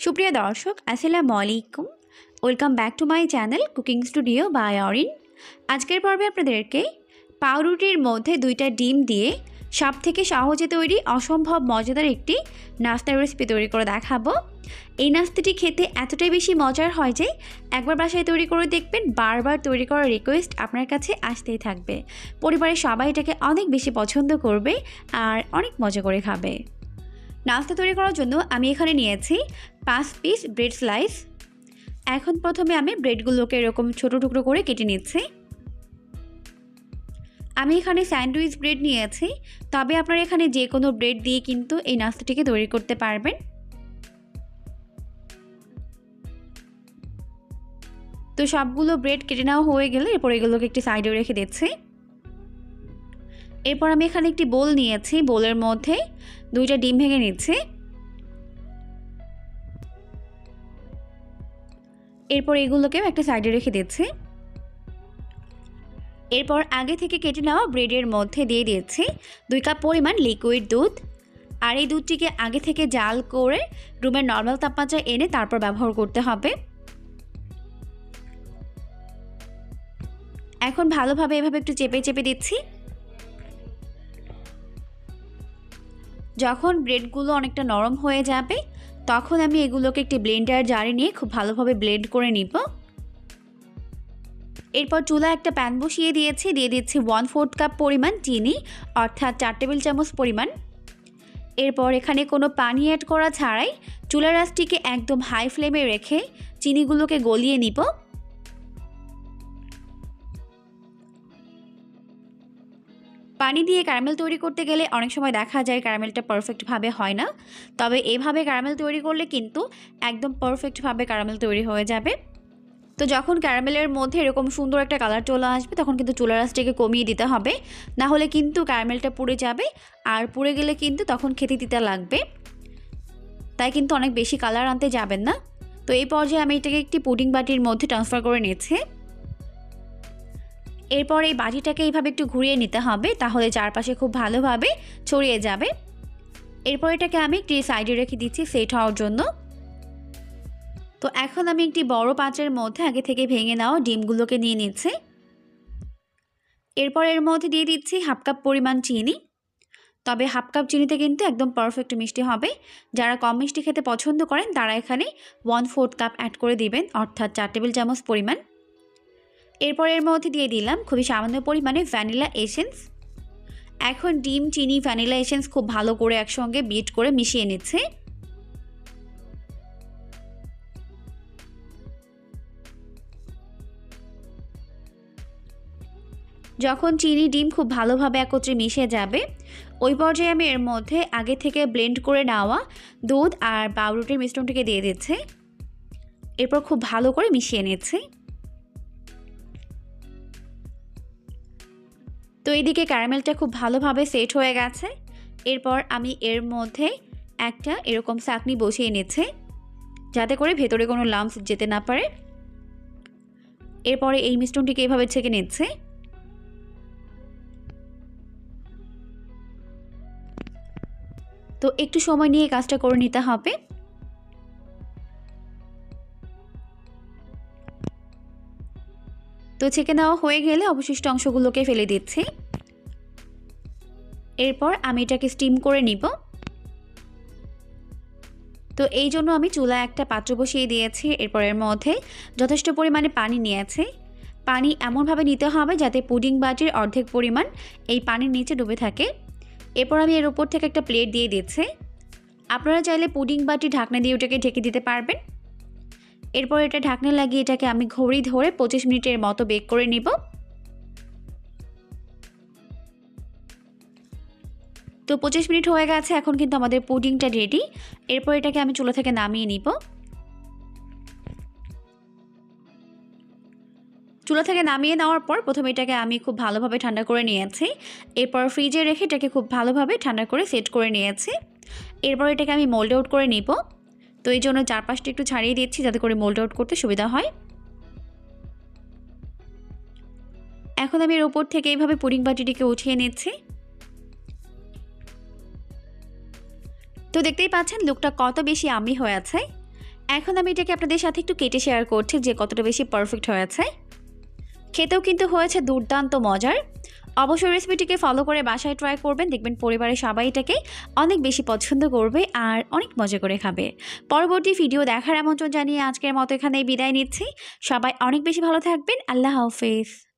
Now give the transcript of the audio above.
সুপ্রিয় দর্শক আসসালামু আলাইকুম। Welcome back to my channel cooking studio by Orin. আজকের পর্বে আপনাদেরকে পাউরুটির মধ্যে 2টা ডিম দিয়ে সবথেকে সহজে তৈরি অসম্ভব মজাদার একটি নাস্তা রেসিপি তৈরি করে দেখাবো। এই নাস্তাটি খেতে এতটাই বেশি মজার হয় যে একবার বাসায় তৈরি করে দেখবেন, বারবার তৈরি করার রিকোয়েস্ট আপনার কাছে আসতেই থাকবে। পরিবারের সবাই এটাকে অনেক বেশি পছন্দ করবে আর অনেক মজা করে খাবে। নাস্তা তৈরি করার জন্য আমি এখানে নিয়েছি 5 পিস ব্রেড স্লাইস। এখন প্রথমে আমি ব্রেডগুলোকে এরকম ছোট টুকরো করে কেটে নিচ্ছি। আমি এখানে স্যান্ডউইচ ব্রেড নিয়েছি, তবে আপনারা এখানে যে কোনো ব্রেড দিয়ে কিন্তু এই নাস্তাটিকে তৈরি করতে পারবেন। তো সবগুলো ব্রেড কেটে নেওয়া হয়ে গেলে এরপর এগুলোকে একটি সাইডে রেখে দিচ্ছি। এরপর আমি এখানে একটি বোল নিয়েছি, বোলের মধ্যে 2টা ডিম ভেঙে নিচ্ছি। এরপর এগুলোকেও একটা সাইডে রেখে দিচ্ছি। এরপর আগে থেকে কেটে নেওয়া ব্রেডের মধ্যে দিয়ে দিচ্ছি 2 কাপ পরিমাণ লিকুইড দুধ। আর এই দুধটিকে আগে থেকে জাল করে রুমের নর্মাল তাপমাত্রায় এনে তারপর ব্যবহার করতে হবে। এখন ভালোভাবে এভাবে একটু চেপে চেপে দিচ্ছি। যখন ব্রেডগুলো অনেকটা নরম হয়ে যাবে তখন আমি এগুলোকে একটি ব্লেন্ডার জারে নিয়ে খুব ভালোভাবে ব্লেন্ড করে নিব। এরপর চুলায় একটা প্যান বসিয়ে দিয়েছি, দিয়ে দিচ্ছি 1/4 কাপ পরিমাণ চিনি, অর্থাৎ 4 টেবিল চামচ পরিমাণ। এরপর এখানে কোনো পানি অ্যাড করা ছাড়াই চুলার আঁচটিকে একদম হাই ফ্লেমে রেখে চিনিগুলোকে গলিয়ে নিব। পানি দিয়ে ক্যারামেল তৈরি করতে গেলে অনেক সময় দেখা যায় ক্যারামেলটা পারফেক্টভাবে হয় না, তবে এভাবে ক্যারামেল তৈরি করলে কিন্তু একদম পারফেক্টভাবে ক্যারামেল তৈরি হয়ে যাবে। তো যখন ক্যারামেলের মধ্যে এরকম সুন্দর একটা কালার চলে আসবে তখন কিন্তু চুলার আঁচটাকে কমিয়ে দিতে হবে, না হলে কিন্তু ক্যারামেলটা পুড়ে যাবে, আর পুড়ে গেলে কিন্তু তখন খেতে তিতা লাগবে। তাই কিন্তু অনেক বেশি কালার আনতে যাবেন না। তো এই পর্যায়ে আমি এটাকে একটি পুডিং বাটির মধ্যে ট্রান্সফার করে নিয়েছি। এরপর এই বাটিটাকে এইভাবে একটু ঘুরিয়ে নিতে হবে, তাহলে চারপাশে খুব ভালোভাবে ছড়িয়ে যাবে। এরপর এটাকে আমি একটি সাইডে রেখে দিচ্ছি সেট হওয়ার জন্য। তো এখন আমি একটি বড় পাত্রের মধ্যে আগে থেকে ভেঙে নেওয়া ডিমগুলোকে নিয়ে নিচ্ছি। এরপর এর মধ্যে দিয়ে দিচ্ছি 1/2 কাপ পরিমাণ চিনি, তবে 1/2 কাপ চিনিতে কিন্তু একদম পারফেক্ট মিষ্টি হবে। যারা কম মিষ্টি খেতে পছন্দ করেন তারা এখানে 1/4 কাপ অ্যাড করে দিবেন, অর্থাৎ 4 টেবিল চামচ পরিমাণ। এরপর এর মধ্যে দিয়ে দিলাম খুবই সামান্য পরিমাণে ভ্যানিলা এসেন্স। এখন ডিম, চিনি, ভ্যানিলা এসেন্স খুব ভালো করে একসঙ্গে বিট করে মিশিয়ে নিচ্ছে। যখন চিনি, ডিম খুব ভালোভাবে একত্রে মিশে যাবে ওই পর্যায়ে আমি এর মধ্যে আগে থেকে ব্লেন্ড করে নেওয়া দুধ আর পাউরুটির মিশ্রণটিকে দিয়ে দিচ্ছি। এরপর খুব ভালো করে মিশিয়ে নিচ্ছি। তো এইদিকে ক্যারামেলটা খুব ভালোভাবে সেট হয়ে গেছে। এরপর আমি এর মধ্যে একটা এরকম চাকনি বসিয়ে নিচ্ছি, যাতে করে ভেতরে কোনো লাম্পস যেতে না পারে। এরপরে এই মিশ্রণটিকে এভাবে ছেঁকে নিচ্ছে। তো একটু সময় নিয়ে কাজটা করে নিতে হবে। তো ছেঁকে নেওয়া হয়ে গেলে অবশিষ্ট অংশগুলোকে ফেলে দিচ্ছি। এরপর আমি এটাকে স্টিম করে নিব। তো এই জন্য আমি চুলায় একটা পাত্র বসিয়ে দিয়েছি। এরপর এর মধ্যে যথেষ্ট পরিমাণে পানি নিয়েছি। পানি এমনভাবে নিতে হবে যাতে পুডিং বাটির অর্ধেক পরিমাণ এই পানির নিচে ডুবে থাকে। এরপর আমি এর উপর থেকে একটা প্লেট দিয়ে দিচ্ছি। আপনারা চাইলে পুডিং বাটি ঢাকনা দিয়ে ওটাকে ঢেকে দিতে পারবেন। এরপর এটা ঢাকনা লাগিয়ে এটাকে আমি ঘড়ি ধরে 25 মিনিটের মতো বেক করে নিব। তো 25 মিনিট হয়ে গেছে, এখন কিন্তু আমাদের পুডিংটা রেডি। এরপর এটাকে আমি চুলা থেকে নামিয়ে নিব। চুলা থেকে নামিয়ে নেওয়ার পর প্রথমে এটাকে আমি খুব ভালোভাবে ঠান্ডা করে নিয়েছি। এরপর ফ্রিজে রেখে এটাকে খুব ভালোভাবে ঠান্ডা করে সেট করে নিয়েছি। এরপর এটাকে আমি মোল্ড আউট করে নিব। তো এই জন্য চারপাশটা একটু ছাড়িয়ে দিচ্ছি যাতে করে মোল্ড আউট করতে সুবিধা হয়। এখন আমি এর উপর থেকে এইভাবে পুডিং বাটিটিকে উঠিয়ে নিচ্ছি। তো দেখতেই পাচ্ছেন লুকটা কত বেশি ইয়াম্মি হয়ে আছে। এখন আমি এটাকে আপনাদের সাথে একটু কেটে শেয়ার করছি যে কতটা বেশি পারফেক্ট হয়েছে। খেতেও কিন্তু হয়েছে দুর্দান্ত মজার। অবশ্যই রেসিপিটিকে ফলো করে বাসায় ট্রাই করবেন, দেখবেন পরিবারের সবাই এটাকে অনেক বেশি পছন্দ করবে আর অনেক মজা করে খাবে। পরবর্তী ভিডিও দেখার আমন্ত্রণ জানিয়ে আজকের মতো এখানেই বিদায় নিচ্ছি। সবাই অনেক বেশি ভালো থাকবেন। আল্লাহ হাফেজ।